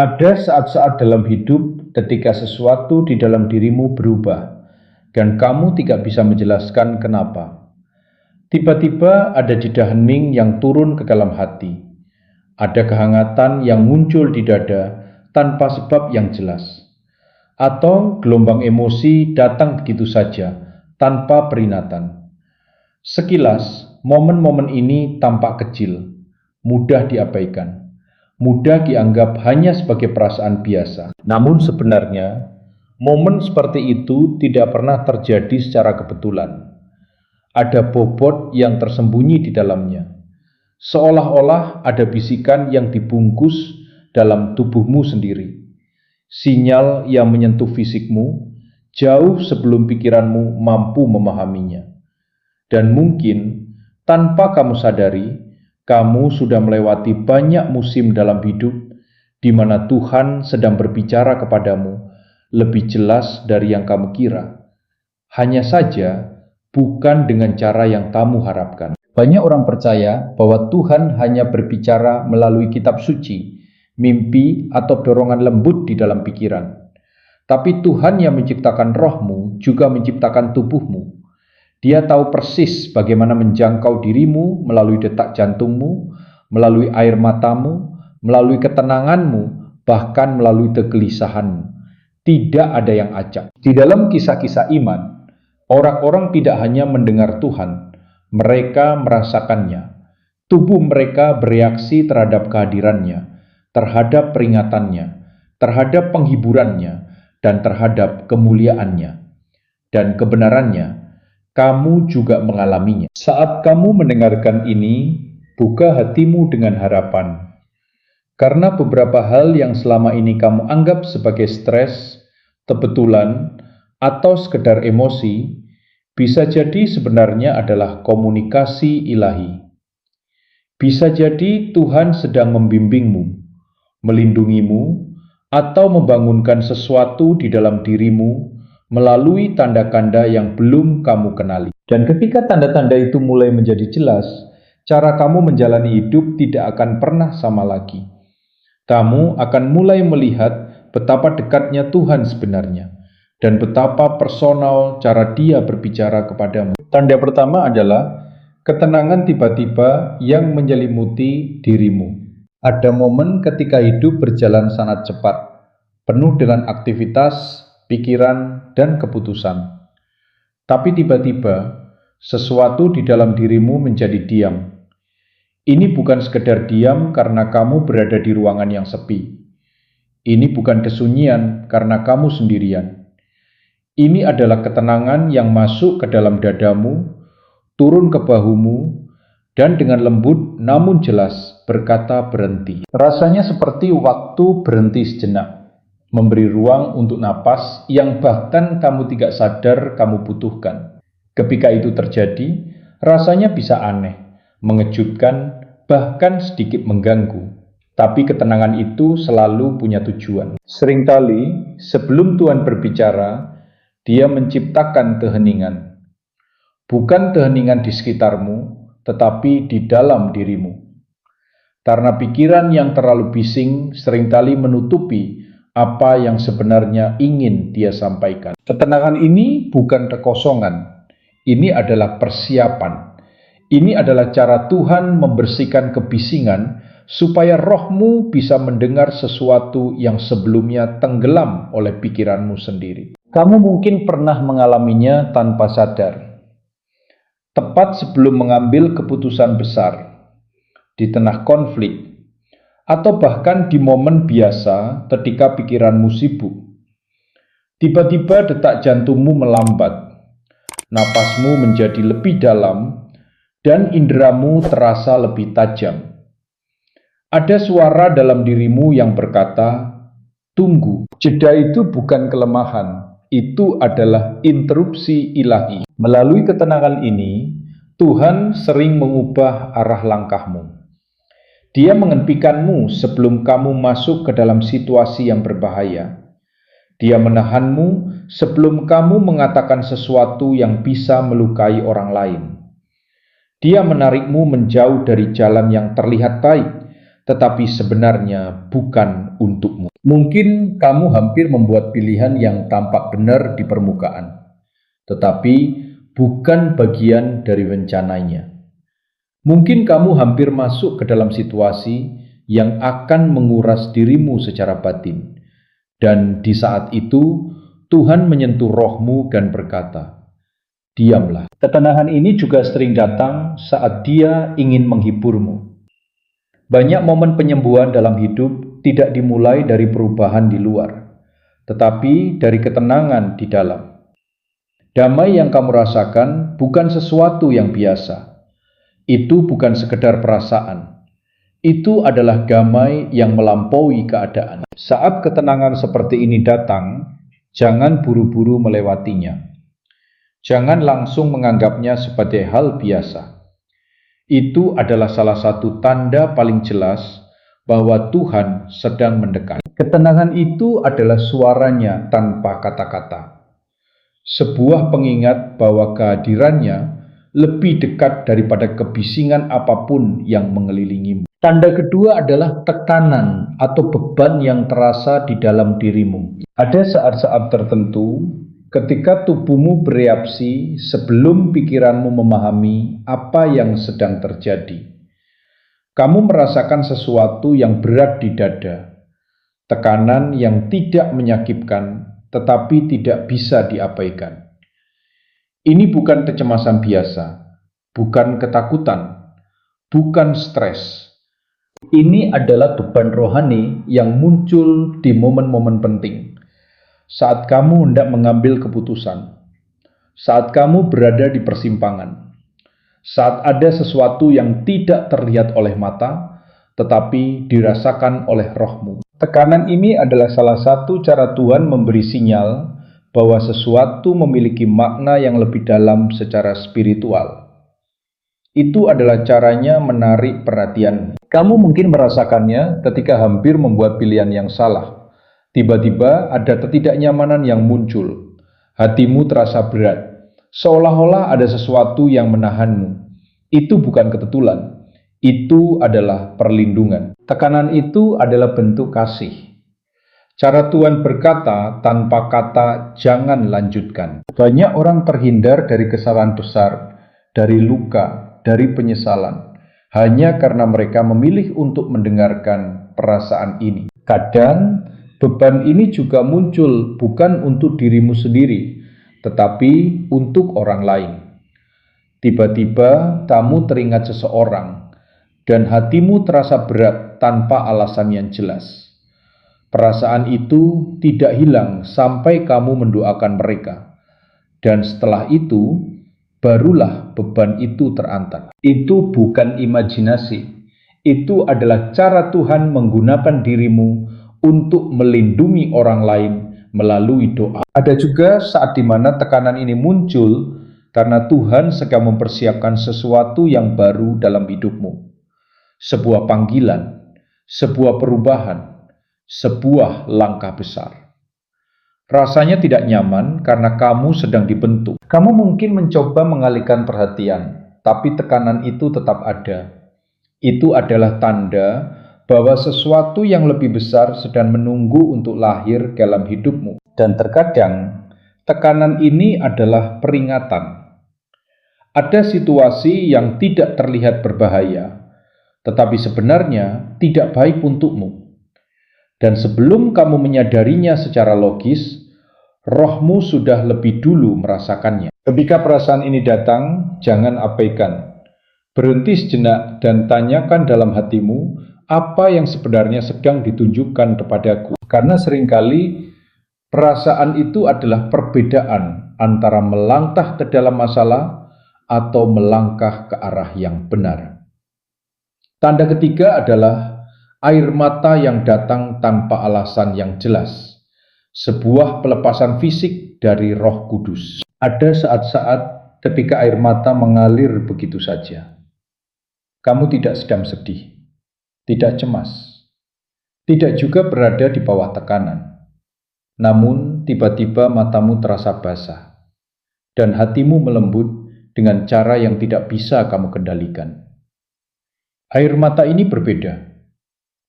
Ada saat-saat dalam hidup ketika sesuatu di dalam dirimu berubah dan kamu tidak bisa menjelaskan kenapa. Tiba-tiba ada jeda hening yang turun ke dalam hati. Ada kehangatan yang muncul di dada tanpa sebab yang jelas. Atau gelombang emosi datang begitu saja tanpa peringatan. Sekilas, momen-momen ini tampak kecil, mudah diabaikan, mudah dianggap hanya sebagai perasaan biasa. Namun sebenarnya, momen seperti itu tidak pernah terjadi secara kebetulan. Ada bobot yang tersembunyi di dalamnya. Seolah-olah ada bisikan yang dibungkus dalam tubuhmu sendiri. Sinyal yang menyentuh fisikmu jauh sebelum pikiranmu mampu memahaminya. Dan mungkin tanpa kamu sadari, kamu sudah melewati banyak musim dalam hidup di mana Tuhan sedang berbicara kepadamu lebih jelas dari yang kamu kira. Hanya saja, bukan dengan cara yang kamu harapkan. Banyak orang percaya bahwa Tuhan hanya berbicara melalui kitab suci, mimpi, atau dorongan lembut di dalam pikiran. Tapi Tuhan yang menciptakan rohmu juga menciptakan tubuhmu. Dia tahu persis bagaimana menjangkau dirimu melalui detak jantungmu, melalui air matamu, melalui ketenanganmu, bahkan melalui kegelisahanmu. Tidak ada yang acak. Di dalam kisah-kisah iman, orang-orang tidak hanya mendengar Tuhan, mereka merasakannya. Tubuh mereka bereaksi terhadap kehadirannya, terhadap peringatannya, terhadap penghiburannya, dan terhadap kemuliaannya. Dan kebenarannya, kamu juga mengalaminya. Saat kamu mendengarkan ini, buka hatimu dengan harapan. Karena beberapa hal yang selama ini kamu anggap sebagai stres, kebetulan, atau sekedar emosi, bisa jadi sebenarnya adalah komunikasi ilahi. Bisa jadi Tuhan sedang membimbingmu, melindungimu, atau membangunkan sesuatu di dalam dirimu melalui tanda-tanda yang belum kamu kenali. Dan ketika tanda-tanda itu mulai menjadi jelas, cara kamu menjalani hidup tidak akan pernah sama lagi. Kamu akan mulai melihat betapa dekatnya Tuhan sebenarnya dan betapa personal cara Dia berbicara kepadamu. Tanda pertama adalah ketenangan tiba-tiba yang menyelimuti dirimu. Ada momen ketika hidup berjalan sangat cepat, penuh dengan aktivitas, pikiran, dan keputusan. Tapi tiba-tiba, sesuatu di dalam dirimu menjadi diam. Ini bukan sekedar diam karena kamu berada di ruangan yang sepi. Ini bukan kesunyian karena kamu sendirian. Ini adalah ketenangan yang masuk ke dalam dadamu, turun ke bahumu, dan dengan lembut namun jelas berkata berhenti. Rasanya seperti waktu berhenti sejenak, memberi ruang untuk napas yang bahkan kamu tidak sadar kamu butuhkan. Ketika itu terjadi, rasanya bisa aneh, mengejutkan, bahkan sedikit mengganggu. Tapi ketenangan itu selalu punya tujuan. Seringkali sebelum Tuhan berbicara, Dia menciptakan keheningan. Bukan keheningan di sekitarmu, tetapi di dalam dirimu. Karena pikiran yang terlalu bising seringkali menutupi apa yang sebenarnya ingin Dia sampaikan. Ketenangan ini bukan kekosongan. Ini adalah persiapan. Ini adalah cara Tuhan membersihkan kebisingan supaya rohmu bisa mendengar sesuatu yang sebelumnya tenggelam oleh pikiranmu sendiri. Kamu mungkin pernah mengalaminya tanpa sadar. Tepat sebelum mengambil keputusan besar, di tengah konflik, atau bahkan di momen biasa ketika pikiranmu sibuk. Tiba-tiba detak jantungmu melambat, napasmu menjadi lebih dalam, dan inderamu terasa lebih tajam. Ada suara dalam dirimu yang berkata, tunggu. Jeda itu bukan kelemahan, itu adalah interupsi ilahi. Melalui ketenangan ini, Tuhan sering mengubah arah langkahmu. Dia menghentikanmu sebelum kamu masuk ke dalam situasi yang berbahaya. Dia menahanmu sebelum kamu mengatakan sesuatu yang bisa melukai orang lain. Dia menarikmu menjauh dari jalan yang terlihat baik, tetapi sebenarnya bukan untukmu. Mungkin kamu hampir membuat pilihan yang tampak benar di permukaan, tetapi bukan bagian dari rencananya. Mungkin kamu hampir masuk ke dalam situasi yang akan menguras dirimu secara batin, dan di saat itu Tuhan menyentuh rohmu dan berkata, "Diamlah." Ketenangan ini juga sering datang saat Dia ingin menghiburmu. Banyak momen penyembuhan dalam hidup tidak dimulai dari perubahan di luar, tetapi dari ketenangan di dalam. Damai yang kamu rasakan bukan sesuatu yang biasa. Itu bukan sekedar perasaan. Itu adalah damai yang melampaui keadaan. Saat ketenangan seperti ini datang, jangan buru-buru melewatinya. Jangan langsung menganggapnya sebagai hal biasa. Itu adalah salah satu tanda paling jelas bahwa Tuhan sedang mendekat. Ketenangan itu adalah suaranya tanpa kata-kata. Sebuah pengingat bahwa kehadirannya lebih dekat daripada kebisingan apapun yang mengelilingimu. Tanda kedua adalah tekanan atau beban yang terasa di dalam dirimu. Ada saat-saat tertentu ketika tubuhmu bereaksi sebelum pikiranmu memahami apa yang sedang terjadi. Kamu merasakan sesuatu yang berat di dada, tekanan yang tidak menyakitkan tetapi tidak bisa diabaikan. Ini bukan kecemasan biasa, bukan ketakutan, bukan stres. Ini adalah beban rohani yang muncul di momen-momen penting. Saat kamu hendak mengambil keputusan, saat kamu berada di persimpangan, saat ada sesuatu yang tidak terlihat oleh mata, tetapi dirasakan oleh rohmu. Tekanan ini adalah salah satu cara Tuhan memberi sinyal bahwa sesuatu memiliki makna yang lebih dalam secara spiritual. Itu adalah caranya menarik perhatian. Kamu mungkin merasakannya ketika hampir membuat pilihan yang salah. Tiba-tiba ada ketidaknyamanan yang muncul. Hatimu terasa berat, seolah-olah ada sesuatu yang menahanmu. Itu bukan kebetulan, itu adalah perlindungan. Tekanan itu adalah bentuk kasih. Cara Tuhan berkata tanpa kata "jangan lanjutkan". Banyak orang terhindar dari kesalahan besar, dari luka, dari penyesalan, hanya karena mereka memilih untuk mendengarkan perasaan ini. Kadang, beban ini juga muncul bukan untuk dirimu sendiri, tetapi untuk orang lain. Tiba-tiba kamu teringat seseorang, dan hatimu terasa berat tanpa alasan yang jelas. Perasaan itu tidak hilang sampai kamu mendoakan mereka, dan setelah itu barulah beban itu terantar. Itu bukan imajinasi, itu adalah cara Tuhan menggunakan dirimu untuk melindungi orang lain melalui doa. Ada juga saat di mana tekanan ini muncul karena Tuhan sedang mempersiapkan sesuatu yang baru dalam hidupmu. Sebuah panggilan, sebuah perubahan, sebuah langkah besar. Rasanya tidak nyaman karena kamu sedang dibentuk. Kamu mungkin mencoba mengalihkan perhatian, tapi tekanan itu tetap ada. Itu adalah tanda bahwa sesuatu yang lebih besar sedang menunggu untuk lahir dalam hidupmu. Dan terkadang, tekanan ini adalah peringatan. Ada situasi yang tidak terlihat berbahaya, tetapi sebenarnya tidak baik untukmu. Dan sebelum kamu menyadarinya secara logis, rohmu sudah lebih dulu merasakannya. Ketika perasaan ini datang, jangan abaikan. Berhenti sejenak dan tanyakan dalam hatimu apa yang sebenarnya sedang ditunjukkan kepadaku. Karena seringkali perasaan itu adalah perbedaan antara melangkah ke dalam masalah atau melangkah ke arah yang benar. Tanda ketiga adalah air mata yang datang tanpa alasan yang jelas. Sebuah pelepasan fisik dari Roh Kudus. Ada saat-saat ketika air mata mengalir begitu saja. Kamu tidak sedang sedih, tidak cemas, tidak juga berada di bawah tekanan. Namun tiba-tiba matamu terasa basah, dan hatimu melembut dengan cara yang tidak bisa kamu kendalikan. Air mata ini berbeda.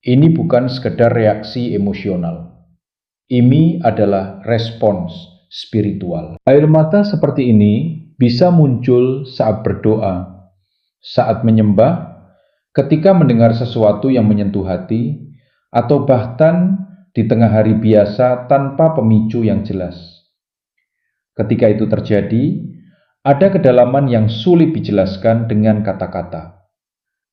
Ini bukan sekedar reaksi emosional. Ini adalah respons spiritual. Air mata seperti ini bisa muncul saat berdoa, saat menyembah, ketika mendengar sesuatu yang menyentuh hati, atau bahkan di tengah hari biasa tanpa pemicu yang jelas. Ketika itu terjadi, ada kedalaman yang sulit dijelaskan dengan kata-kata.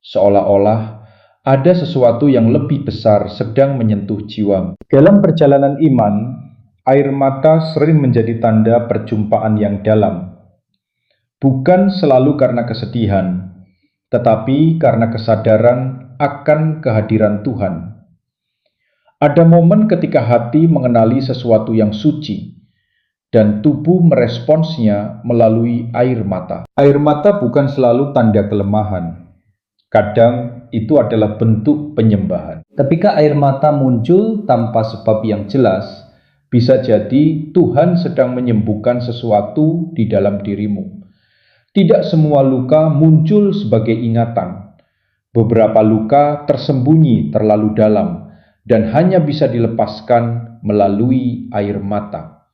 Seolah-olah ada sesuatu yang lebih besar sedang menyentuh jiwamu. Dalam perjalanan iman, air mata sering menjadi tanda perjumpaan yang dalam. Bukan selalu karena kesedihan, tetapi karena kesadaran akan kehadiran Tuhan. Ada momen ketika hati mengenali sesuatu yang suci, dan tubuh meresponsnya melalui air mata. Air mata bukan selalu tanda kelemahan. Kadang itu adalah bentuk penyembahan. Ketika air mata muncul tanpa sebab yang jelas, bisa jadi Tuhan sedang menyembuhkan sesuatu di dalam dirimu. Tidak semua luka muncul sebagai ingatan. Beberapa luka tersembunyi terlalu dalam dan hanya bisa dilepaskan melalui air mata.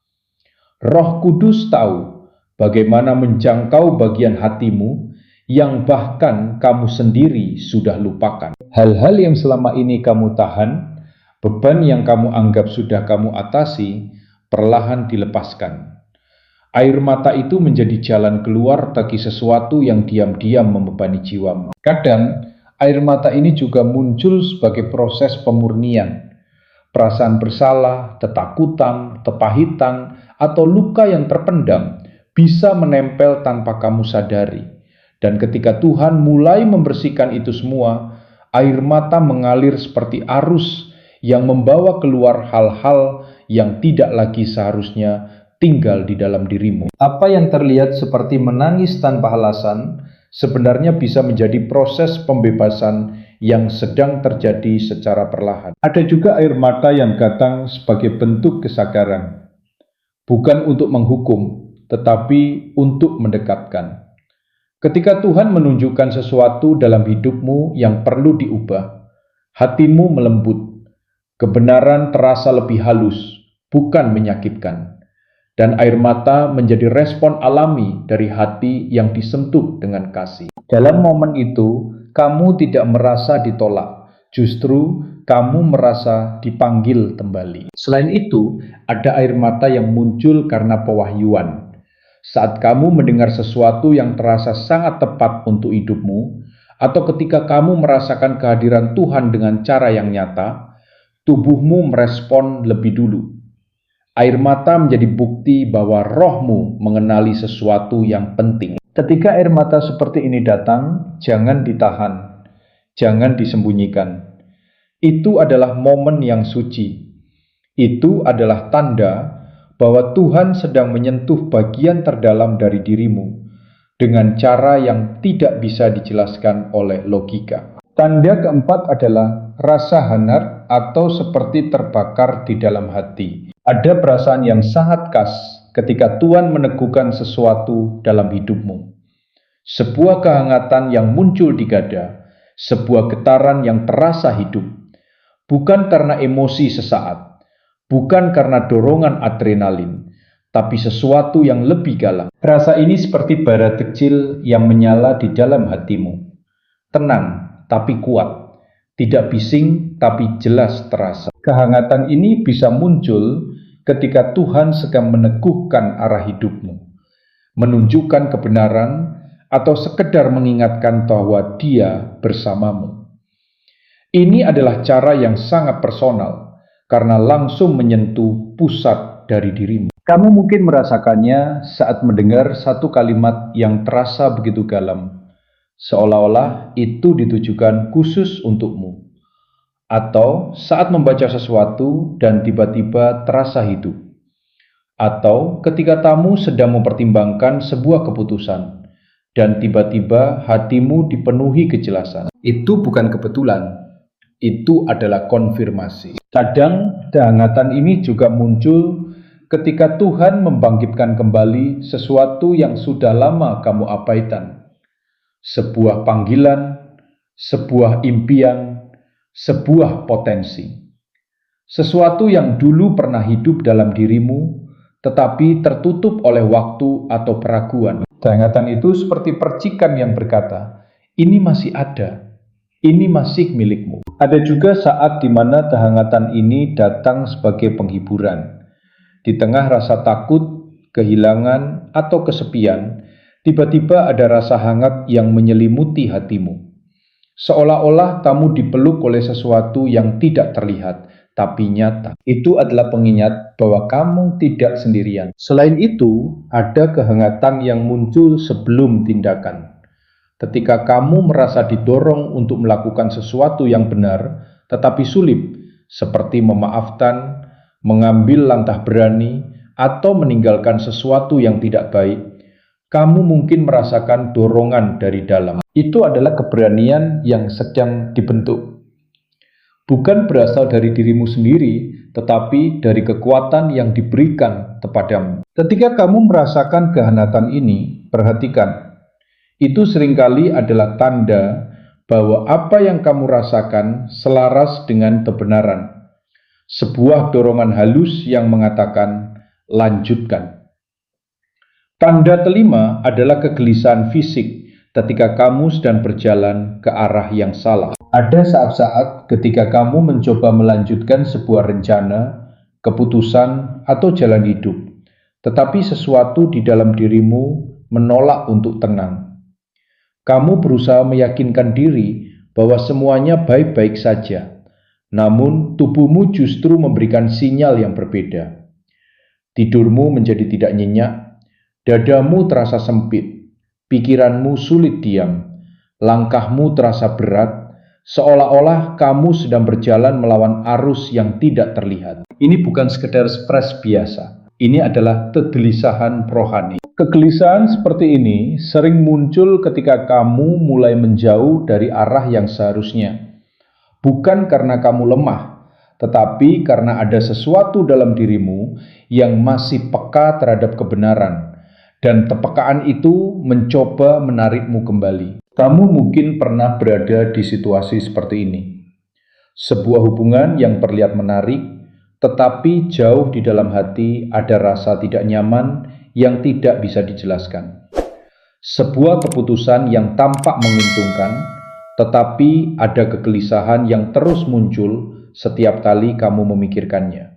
Roh Kudus tahu bagaimana menjangkau bagian hatimu yang bahkan kamu sendiri sudah lupakan. Hal-hal yang selama ini kamu tahan, beban yang kamu anggap sudah kamu atasi, perlahan dilepaskan. Air mata itu menjadi jalan keluar bagi sesuatu yang diam-diam membebani jiwamu. Kadang, air mata ini juga muncul sebagai proses pemurnian. Perasaan bersalah, ketakutan, kepahitan, atau luka yang terpendam bisa menempel tanpa kamu sadari. Dan ketika Tuhan mulai membersihkan itu semua, air mata mengalir seperti arus yang membawa keluar hal-hal yang tidak lagi seharusnya tinggal di dalam dirimu. Apa yang terlihat seperti menangis tanpa alasan, sebenarnya bisa menjadi proses pembebasan yang sedang terjadi secara perlahan. Ada juga air mata yang datang sebagai bentuk kesadaran, bukan untuk menghukum, tetapi untuk mendekatkan. Ketika Tuhan menunjukkan sesuatu dalam hidupmu yang perlu diubah, hatimu melembut, kebenaran terasa lebih halus, bukan menyakitkan, dan air mata menjadi respon alami dari hati yang disentuh dengan kasih. Dalam momen itu, kamu tidak merasa ditolak, justru kamu merasa dipanggil kembali. Selain itu, ada air mata yang muncul karena pewahyuan. Saat kamu mendengar sesuatu yang terasa sangat tepat untuk hidupmu, atau ketika kamu merasakan kehadiran Tuhan dengan cara yang nyata, tubuhmu merespon lebih dulu. Air mata menjadi bukti bahwa rohmu mengenali sesuatu yang penting. Ketika air mata seperti ini datang, jangan ditahan, jangan disembunyikan. Itu adalah momen yang suci. Itu adalah tanda bahwa Tuhan sedang menyentuh bagian terdalam dari dirimu dengan cara yang tidak bisa dijelaskan oleh logika. Tanda keempat adalah rasa hangat atau seperti terbakar di dalam hati. Ada perasaan yang sangat khas ketika Tuhan meneguhkan sesuatu dalam hidupmu. Sebuah kehangatan yang muncul di dada, sebuah getaran yang terasa hidup, bukan karena emosi sesaat, bukan karena dorongan adrenalin, tapi sesuatu yang lebih dalam. Rasa ini seperti bara kecil yang menyala di dalam hatimu. Tenang, tapi kuat. Tidak bising, tapi jelas terasa. Kehangatan ini bisa muncul ketika Tuhan sedang meneguhkan arah hidupmu, menunjukkan kebenaran, atau sekedar mengingatkan bahwa Dia bersamamu. Ini adalah cara yang sangat personal, karena langsung menyentuh pusat dari dirimu. Kamu mungkin merasakannya saat mendengar satu kalimat yang terasa begitu dalam, seolah-olah itu ditujukan khusus untukmu. Atau saat membaca sesuatu dan tiba-tiba terasa hidup. Atau ketika kamu sedang mempertimbangkan sebuah keputusan, dan tiba-tiba hatimu dipenuhi kejelasan. Itu bukan kebetulan. Itu adalah konfirmasi. Kadang kehangatan ini juga muncul ketika Tuhan membangkitkan kembali sesuatu yang sudah lama kamu abaikan. Sebuah panggilan, sebuah impian, sebuah potensi, sesuatu yang dulu pernah hidup dalam dirimu, tetapi tertutup oleh waktu atau keraguan. Kehangatan itu seperti percikan yang berkata, "Ini masih ada, ini masih milikmu." Ada juga saat di mana kehangatan ini datang sebagai penghiburan. Di tengah rasa takut, kehilangan, atau kesepian, tiba-tiba ada rasa hangat yang menyelimuti hatimu. Seolah-olah kamu dipeluk oleh sesuatu yang tidak terlihat, tapi nyata. Itu adalah pengingat bahwa kamu tidak sendirian. Selain itu, ada kehangatan yang muncul sebelum tindakan. Ketika kamu merasa didorong untuk melakukan sesuatu yang benar, tetapi sulit, seperti memaafkan, mengambil langkah berani, atau meninggalkan sesuatu yang tidak baik, kamu mungkin merasakan dorongan dari dalam. Itu adalah keberanian yang sedang dibentuk. Bukan berasal dari dirimu sendiri, tetapi dari kekuatan yang diberikan kepadamu. Ketika kamu merasakan kehangatan ini, perhatikan. Itu seringkali adalah tanda bahwa apa yang kamu rasakan selaras dengan kebenaran. Sebuah dorongan halus yang mengatakan, lanjutkan. Tanda kelima adalah kegelisahan fisik ketika kamu sedang berjalan ke arah yang salah. Ada saat-saat ketika kamu mencoba melanjutkan sebuah rencana, keputusan, atau jalan hidup, tetapi sesuatu di dalam dirimu menolak untuk tenang. Kamu berusaha meyakinkan diri bahwa semuanya baik-baik saja, namun tubuhmu justru memberikan sinyal yang berbeda. Tidurmu menjadi tidak nyenyak, dadamu terasa sempit, pikiranmu sulit diam, langkahmu terasa berat, seolah-olah kamu sedang berjalan melawan arus yang tidak terlihat. Ini bukan sekedar stres biasa, ini adalah kegelisahan rohani. Kegelisahan seperti ini sering muncul ketika kamu mulai menjauh dari arah yang seharusnya. Bukan karena kamu lemah, tetapi karena ada sesuatu dalam dirimu yang masih peka terhadap kebenaran, dan kepekaan itu mencoba menarikmu kembali. Kamu mungkin pernah berada di situasi seperti ini. Sebuah hubungan yang terlihat menarik, tetapi jauh di dalam hati ada rasa tidak nyaman yang tidak bisa dijelaskan. Sebuah keputusan yang tampak menguntungkan, tetapi ada kegelisahan yang terus muncul setiap kali kamu memikirkannya.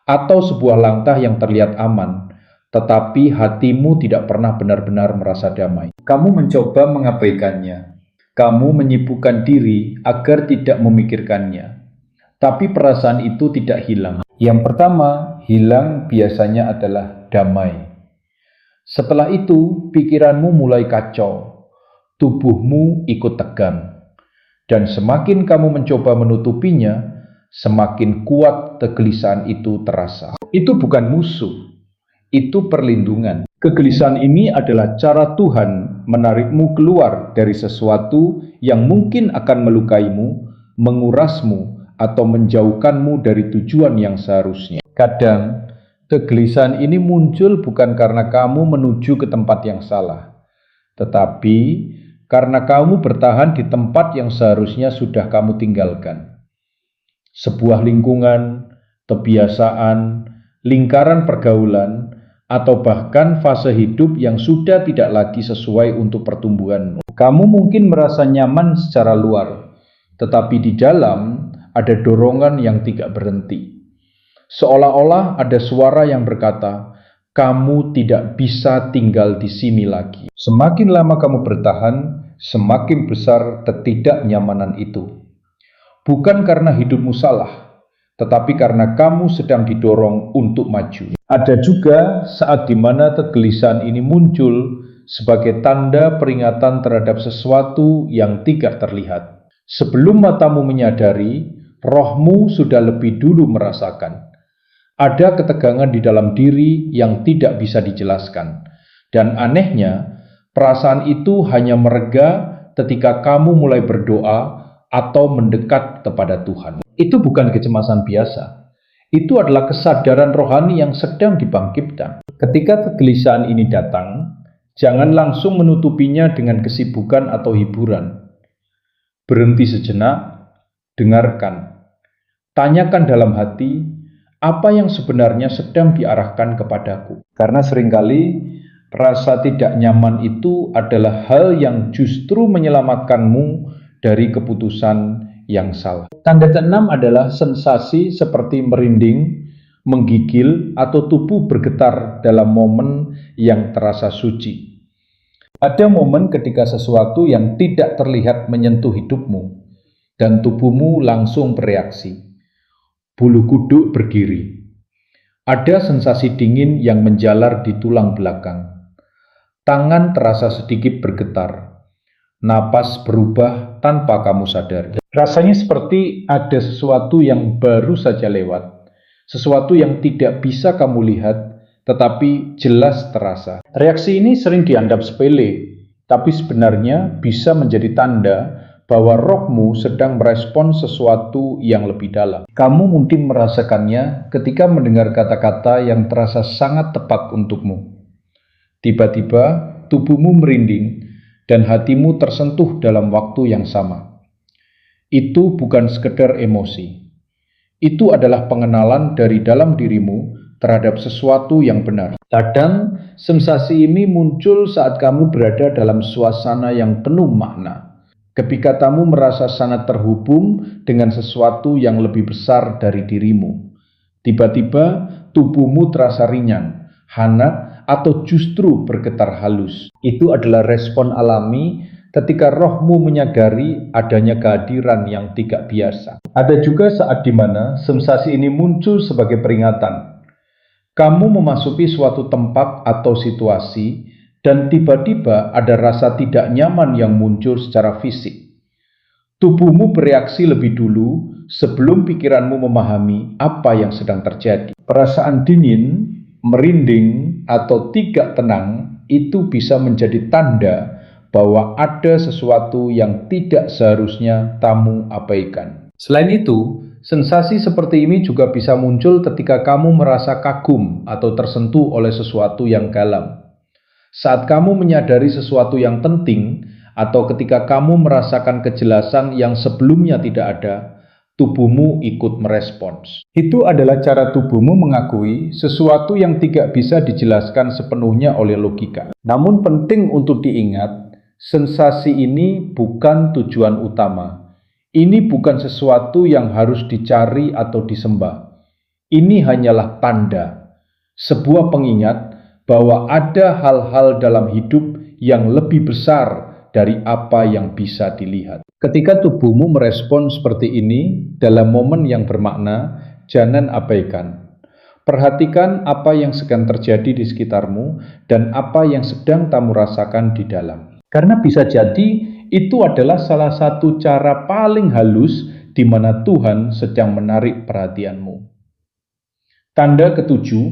Atau sebuah langkah yang terlihat aman, tetapi hatimu tidak pernah benar-benar merasa damai. Kamu mencoba mengabaikannya. Kamu menyibukkan diri agar tidak memikirkannya. Tapi perasaan itu tidak hilang. Yang pertama, hilang biasanya adalah damai. Setelah itu, pikiranmu mulai kacau, tubuhmu ikut tegang, dan semakin kamu mencoba menutupinya, semakin kuat kegelisahan itu terasa. Itu bukan musuh, itu perlindungan. Kegelisahan ini adalah cara Tuhan menarikmu keluar dari sesuatu yang mungkin akan melukaimu, mengurasmu, atau menjauhkanmu dari tujuan yang seharusnya. Kadang, kegelisahan ini muncul bukan karena kamu menuju ke tempat yang salah, tetapi karena kamu bertahan di tempat yang seharusnya sudah kamu tinggalkan. Sebuah lingkungan, kebiasaan, lingkaran pergaulan, atau bahkan fase hidup yang sudah tidak lagi sesuai untuk pertumbuhanmu. Kamu mungkin merasa nyaman secara luar, tetapi di dalam ada dorongan yang tidak berhenti. Seolah-olah ada suara yang berkata, kamu tidak bisa tinggal di sini lagi. Semakin lama kamu bertahan, semakin besar ketidaknyamanan itu. Bukan karena hidupmu salah, tetapi karena kamu sedang didorong untuk maju. Ada juga saat di mana kegelisahan ini muncul sebagai tanda peringatan terhadap sesuatu yang tidak terlihat. Sebelum matamu menyadari, rohmu sudah lebih dulu merasakan. Ada ketegangan di dalam diri yang tidak bisa dijelaskan. Dan anehnya, perasaan itu hanya mereda ketika kamu mulai berdoa atau mendekat kepada Tuhan. Itu bukan kecemasan biasa. Itu adalah kesadaran rohani yang sedang dibangkitkan. Ketika kegelisahan ini datang, jangan langsung menutupinya dengan kesibukan atau hiburan. Berhenti sejenak, Dengarkan, tanyakan dalam hati, apa yang sebenarnya sedang diarahkan kepadaku. Karena seringkali rasa tidak nyaman itu adalah hal yang justru menyelamatkanmu dari keputusan yang salah. Tanda keenam adalah sensasi seperti merinding, menggigil, atau tubuh bergetar dalam momen yang terasa suci. Ada momen ketika sesuatu yang tidak terlihat menyentuh hidupmu, dan tubuhmu langsung bereaksi. Bulu kuduk berdiri. Ada sensasi dingin yang menjalar di tulang belakang. Tangan terasa sedikit bergetar. Napas berubah tanpa kamu sadari. Rasanya seperti ada sesuatu yang baru saja lewat. Sesuatu yang tidak bisa kamu lihat, tetapi jelas terasa. Reaksi ini sering dianggap sepele, tapi sebenarnya bisa menjadi tanda bahwa rohmu sedang merespon sesuatu yang lebih dalam. Kamu mungkin merasakannya ketika mendengar kata-kata yang terasa sangat tepat untukmu. Tiba-tiba tubuhmu merinding dan hatimu tersentuh dalam waktu yang sama. Itu bukan sekedar emosi. Itu adalah pengenalan dari dalam dirimu terhadap sesuatu yang benar. Kadang sensasi ini muncul saat kamu berada dalam suasana yang penuh makna. Ketika kamu merasa sangat terhubung dengan sesuatu yang lebih besar dari dirimu. Tiba-tiba tubuhmu terasa ringan, hangat, atau justru bergetar halus. Itu adalah respon alami ketika rohmu menyadari adanya kehadiran yang tidak biasa. Ada juga saat di mana sensasi ini muncul sebagai peringatan. Kamu memasuki suatu tempat atau situasi, dan tiba-tiba ada rasa tidak nyaman yang muncul secara fisik. Tubuhmu bereaksi lebih dulu sebelum pikiranmu memahami apa yang sedang terjadi. Perasaan dingin, merinding, atau tidak tenang itu bisa menjadi tanda bahwa ada sesuatu yang tidak seharusnya kamu abaikan. Selain itu, sensasi seperti ini juga bisa muncul ketika kamu merasa kagum atau tersentuh oleh sesuatu yang dalam. Saat kamu menyadari sesuatu yang penting, atau ketika kamu merasakan kejelasan yang sebelumnya tidak ada, tubuhmu ikut merespons. Itu adalah cara tubuhmu mengakui sesuatu yang tidak bisa dijelaskan sepenuhnya oleh logika. Namun penting untuk diingat, sensasi ini bukan tujuan utama. Ini bukan sesuatu yang harus dicari atau disembah. Ini hanyalah tanda, sebuah pengingat bahwa ada hal-hal dalam hidup yang lebih besar dari apa yang bisa dilihat. Ketika tubuhmu merespon seperti ini dalam momen yang bermakna, jangan abaikan. Perhatikan apa yang sedang terjadi di sekitarmu dan apa yang sedang kamu rasakan di dalam. Karena bisa jadi itu adalah salah satu cara paling halus di mana Tuhan sedang menarik perhatianmu. Tanda ketujuh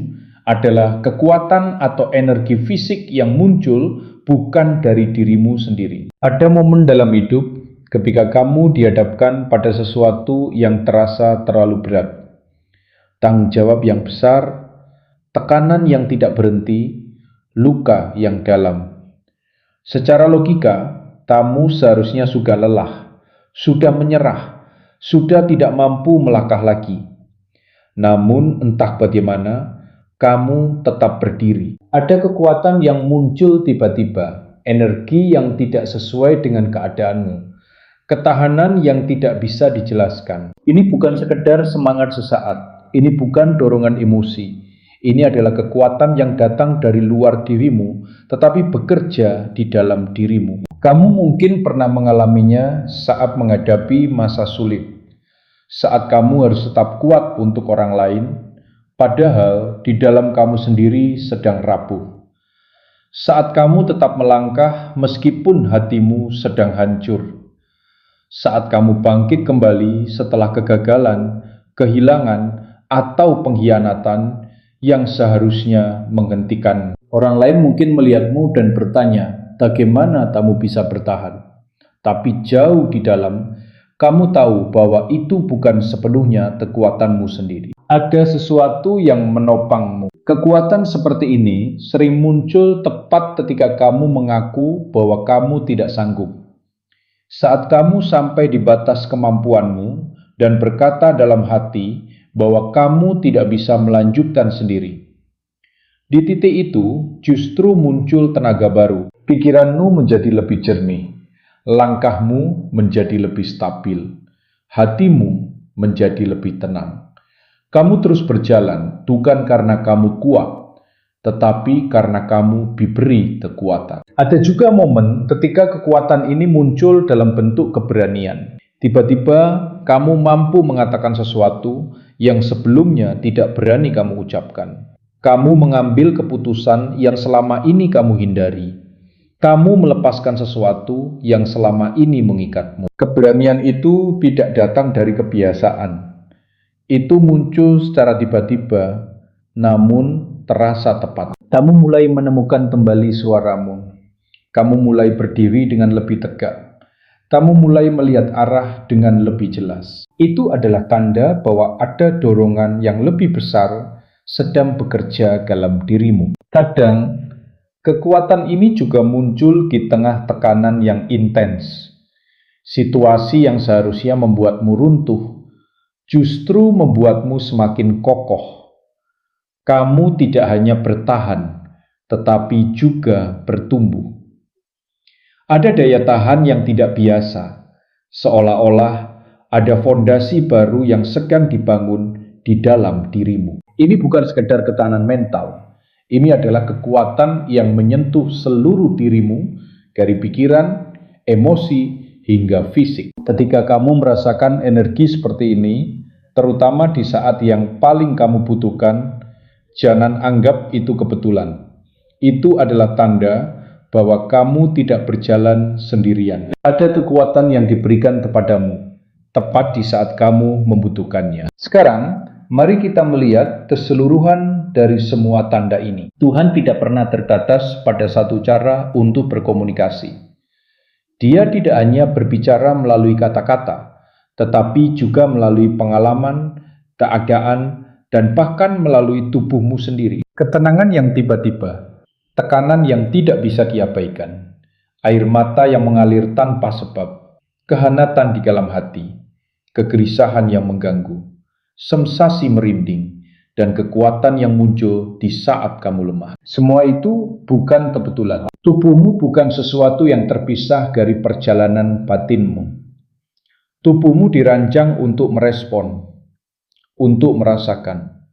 adalah kekuatan atau energi fisik yang muncul bukan dari dirimu sendiri. Ada momen dalam hidup ketika kamu dihadapkan pada sesuatu yang terasa terlalu berat. Tanggung jawab yang besar, tekanan yang tidak berhenti, luka yang dalam. Secara logika, kamu seharusnya sudah lelah, sudah menyerah, sudah tidak mampu melangkah lagi. Namun entah bagaimana, kamu tetap berdiri. Ada kekuatan yang muncul tiba-tiba, energi yang tidak sesuai dengan keadaanmu, ketahanan yang tidak bisa dijelaskan. Ini bukan sekedar semangat sesaat, ini bukan dorongan emosi. Ini adalah kekuatan yang datang dari luar dirimu, tetapi bekerja di dalam dirimu. Kamu mungkin pernah mengalaminya saat menghadapi masa sulit, saat kamu harus tetap kuat untuk orang lain, padahal di dalam kamu sendiri sedang rapuh. Saat kamu tetap melangkah meskipun hatimu sedang hancur. Saat kamu bangkit kembali setelah kegagalan, kehilangan, atau pengkhianatan yang seharusnya menghentikan. Orang lain mungkin melihatmu dan bertanya, bagaimana kamu bisa bertahan? Tapi jauh di dalam, kamu tahu bahwa itu bukan sepenuhnya kekuatanmu sendiri. Ada sesuatu yang menopangmu. Kekuatan seperti ini sering muncul tepat ketika kamu mengaku bahwa kamu tidak sanggup. Saat kamu sampai di batas kemampuanmu, dan berkata dalam hati bahwa kamu tidak bisa melanjutkan sendiri. Di titik itu justru muncul tenaga baru. Pikiranmu menjadi lebih jernih, langkahmu menjadi lebih stabil, hatimu menjadi lebih tenang. Kamu terus berjalan bukan karena kamu kuat, tetapi karena kamu diberi kekuatan. Ada juga momen ketika kekuatan ini muncul dalam bentuk keberanian. Tiba-tiba kamu mampu mengatakan sesuatu yang sebelumnya tidak berani kamu ucapkan. Kamu mengambil keputusan yang selama ini kamu hindari. Kamu melepaskan sesuatu yang selama ini mengikatmu. Keberanian itu tidak datang dari kebiasaan. Itu muncul secara tiba-tiba, namun terasa tepat. Kamu mulai menemukan kembali suaramu. Kamu mulai berdiri dengan lebih tegak. Kamu mulai melihat arah dengan lebih jelas. Itu adalah tanda bahwa ada dorongan yang lebih besar sedang bekerja dalam dirimu. Kadang, kekuatan ini juga muncul di tengah tekanan yang intens. Situasi yang seharusnya membuatmu runtuh, justru membuatmu semakin kokoh. Kamu tidak hanya bertahan, tetapi juga bertumbuh. Ada daya tahan yang tidak biasa, seolah-olah ada fondasi baru yang sedang dibangun di dalam dirimu. Ini bukan sekedar ketahanan mental, ini adalah kekuatan yang menyentuh seluruh dirimu, dari pikiran, emosi, hingga fisik. Ketika kamu merasakan energi seperti ini, terutama di saat yang paling kamu butuhkan, jangan anggap itu kebetulan. Itu adalah tanda bahwa kamu tidak berjalan sendirian. Ada kekuatan yang diberikan kepadamu, tepat di saat kamu membutuhkannya. Sekarang, mari kita melihat keseluruhan dari semua tanda ini. Tuhan tidak pernah terbatas pada satu cara untuk berkomunikasi. Dia tidak hanya berbicara melalui kata-kata, tetapi juga melalui pengalaman, keadaan, dan bahkan melalui tubuhmu sendiri. Ketenangan yang tiba-tiba, tekanan yang tidak bisa diabaikan, air mata yang mengalir tanpa sebab, kehanatan di dalam hati, kegelisahan yang mengganggu, sensasi merinding, dan kekuatan yang muncul di saat kamu lemah. Semua itu bukan kebetulan. Tubuhmu bukan sesuatu yang terpisah dari perjalanan batinmu. Tubuhmu dirancang untuk merespon, untuk merasakan,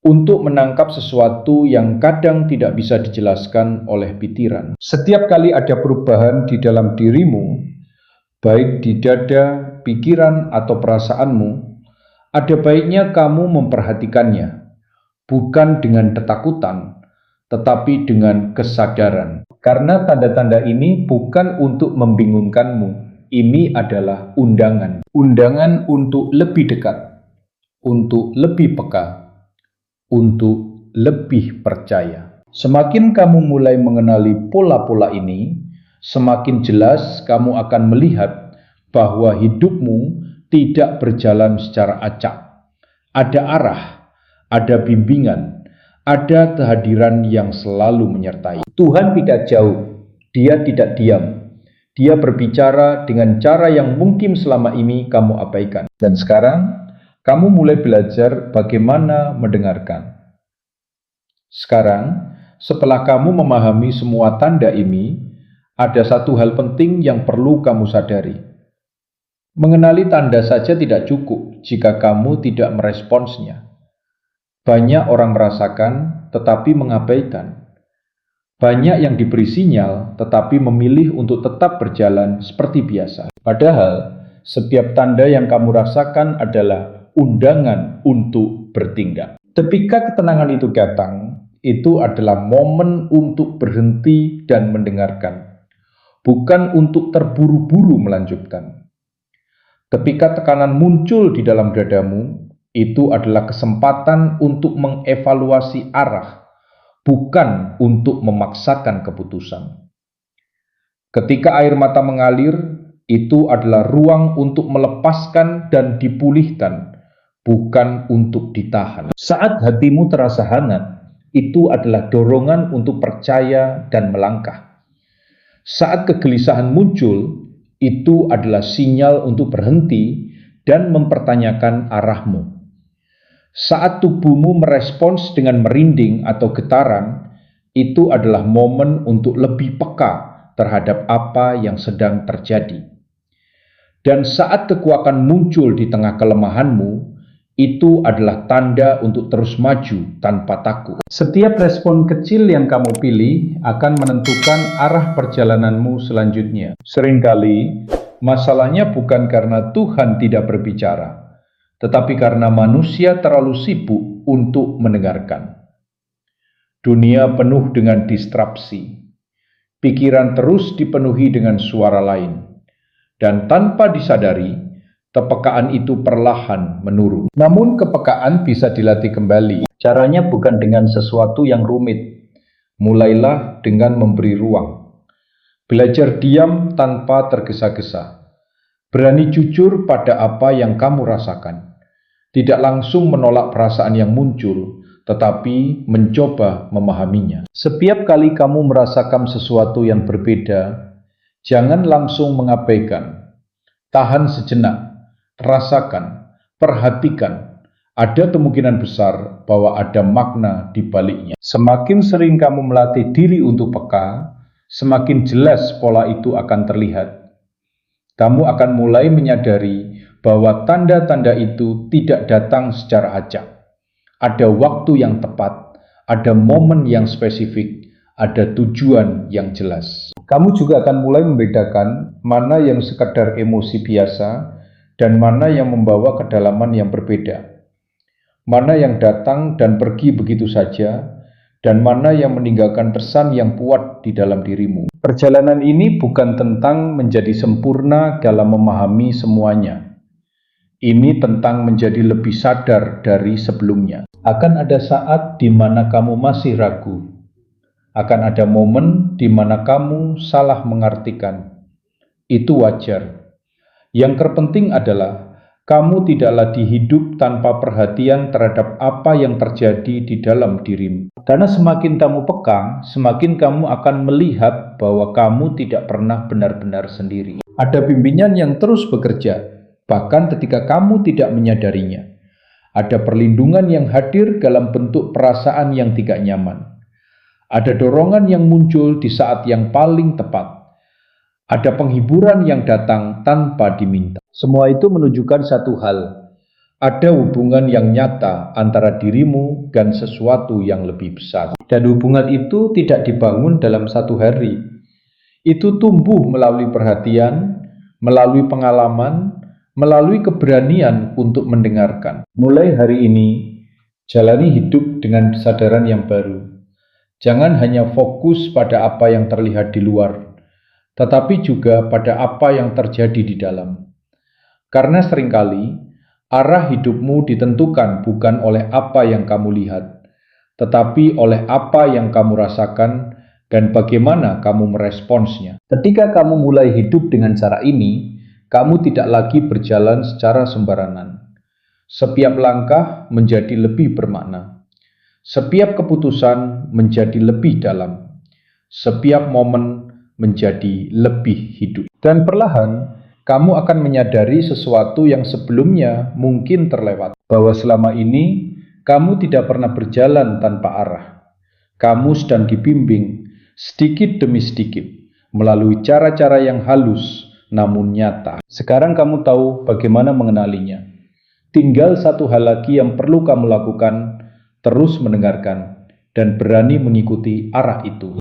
untuk menangkap sesuatu yang kadang tidak bisa dijelaskan oleh pikiran. Setiap kali ada perubahan di dalam dirimu, baik di dada, pikiran, atau perasaanmu, ada baiknya kamu memperhatikannya, bukan dengan ketakutan, tetapi dengan kesadaran. Karena tanda-tanda ini bukan untuk membingungkanmu, ini adalah undangan. Undangan untuk lebih dekat, untuk lebih peka, untuk lebih percaya. Semakin kamu mulai mengenali pola-pola ini, semakin jelas kamu akan melihat bahwa hidupmu tidak berjalan secara acak. Ada arah, ada bimbingan, ada kehadiran yang selalu menyertai. Tuhan tidak jauh, Dia tidak diam. Dia berbicara dengan cara yang mungkin selama ini kamu abaikan. Dan sekarang, kamu mulai belajar bagaimana mendengarkan. Sekarang, setelah kamu memahami semua tanda ini, ada satu hal penting yang perlu kamu sadari. Mengenali tanda saja tidak cukup jika kamu tidak meresponsnya. Banyak orang merasakan tetapi mengabaikan. Banyak yang diberi sinyal tetapi memilih untuk tetap berjalan seperti biasa. Padahal, setiap tanda yang kamu rasakan adalah undangan untuk bertindak. Ketika ketenangan itu datang, itu adalah momen untuk berhenti dan mendengarkan, bukan untuk terburu-buru melanjutkan. Ketika tekanan muncul di dalam dadamu, itu adalah kesempatan untuk mengevaluasi arah, bukan untuk memaksakan keputusan. Ketika air mata mengalir, itu adalah ruang untuk melepaskan dan dipulihkan, bukan untuk ditahan. Saat hatimu terasa hangat, itu adalah dorongan untuk percaya dan melangkah. Saat kegelisahan muncul, itu adalah sinyal untuk berhenti dan mempertanyakan arahmu. Saat tubuhmu merespons dengan merinding atau getaran, itu adalah momen untuk lebih peka terhadap apa yang sedang terjadi. Dan saat kekuatan muncul di tengah kelemahanmu, itu adalah tanda untuk terus maju tanpa takut. Setiap respon kecil yang kamu pilih akan menentukan arah perjalananmu selanjutnya. Seringkali, masalahnya bukan karena Tuhan tidak berbicara, tetapi karena manusia terlalu sibuk untuk mendengarkan. Dunia penuh dengan distraksi. Pikiran terus dipenuhi dengan suara lain. Dan tanpa disadari, kepekaan itu perlahan menurun. Namun kepekaan bisa dilatih kembali. Caranya bukan dengan sesuatu yang rumit. Mulailah dengan memberi ruang. Belajar diam tanpa tergesa-gesa. Berani jujur pada apa yang kamu rasakan. Tidak langsung menolak perasaan yang muncul, tetapi mencoba memahaminya. Setiap kali kamu merasakan sesuatu yang berbeda, jangan langsung mengabaikan. Tahan sejenak, rasakan, perhatikan. Ada kemungkinan besar bahwa ada makna di baliknya. Semakin sering kamu melatih diri untuk peka, semakin jelas pola itu akan terlihat. Kamu akan mulai menyadari bahwa tanda-tanda itu tidak datang secara acak. Ada waktu yang tepat, ada momen yang spesifik, ada tujuan yang jelas. Kamu juga akan mulai membedakan mana yang sekadar emosi biasa dan mana yang membawa kedalaman yang berbeda. Mana yang datang dan pergi begitu saja, dan mana yang meninggalkan kesan yang kuat di dalam dirimu. Perjalanan ini bukan tentang menjadi sempurna dalam memahami semuanya. Ini tentang menjadi lebih sadar dari sebelumnya. Akan ada saat di mana kamu masih ragu. Akan ada momen di mana kamu salah mengartikan. Itu wajar. Yang terpenting adalah kamu tidak lagi hidup tanpa perhatian terhadap apa yang terjadi di dalam dirimu. Karena semakin kamu peka, semakin kamu akan melihat bahwa kamu tidak pernah benar-benar sendiri. Ada bimbingan yang terus bekerja, bahkan ketika kamu tidak menyadarinya. Ada perlindungan yang hadir dalam bentuk perasaan yang tidak nyaman. Ada dorongan yang muncul di saat yang paling tepat. Ada penghiburan yang datang tanpa diminta. Semua itu menunjukkan satu hal. Ada hubungan yang nyata antara dirimu dan sesuatu yang lebih besar. Dan hubungan itu tidak dibangun dalam satu hari. Itu tumbuh melalui perhatian, melalui pengalaman, melalui keberanian untuk mendengarkan. Mulai hari ini, jalani hidup dengan kesadaran yang baru. Jangan hanya fokus pada apa yang terlihat di luar, tetapi juga pada apa yang terjadi di dalam. Karena seringkali, arah hidupmu ditentukan bukan oleh apa yang kamu lihat, tetapi oleh apa yang kamu rasakan dan bagaimana kamu meresponsnya. Ketika kamu mulai hidup dengan cara ini, kamu tidak lagi berjalan secara sembarangan. Setiap langkah menjadi lebih bermakna. Setiap keputusan menjadi lebih dalam. Setiap momen menjadi lebih hidup. Dan perlahan, kamu akan menyadari sesuatu yang sebelumnya mungkin terlewat. Bahwa selama ini, kamu tidak pernah berjalan tanpa arah. Kamu sedang dibimbing, sedikit demi sedikit, melalui cara-cara yang halus, namun nyata. Sekarang kamu tahu bagaimana mengenalinya. Tinggal satu hal lagi yang perlu kamu lakukan, terus mendengarkan, dan berani mengikuti arah itu.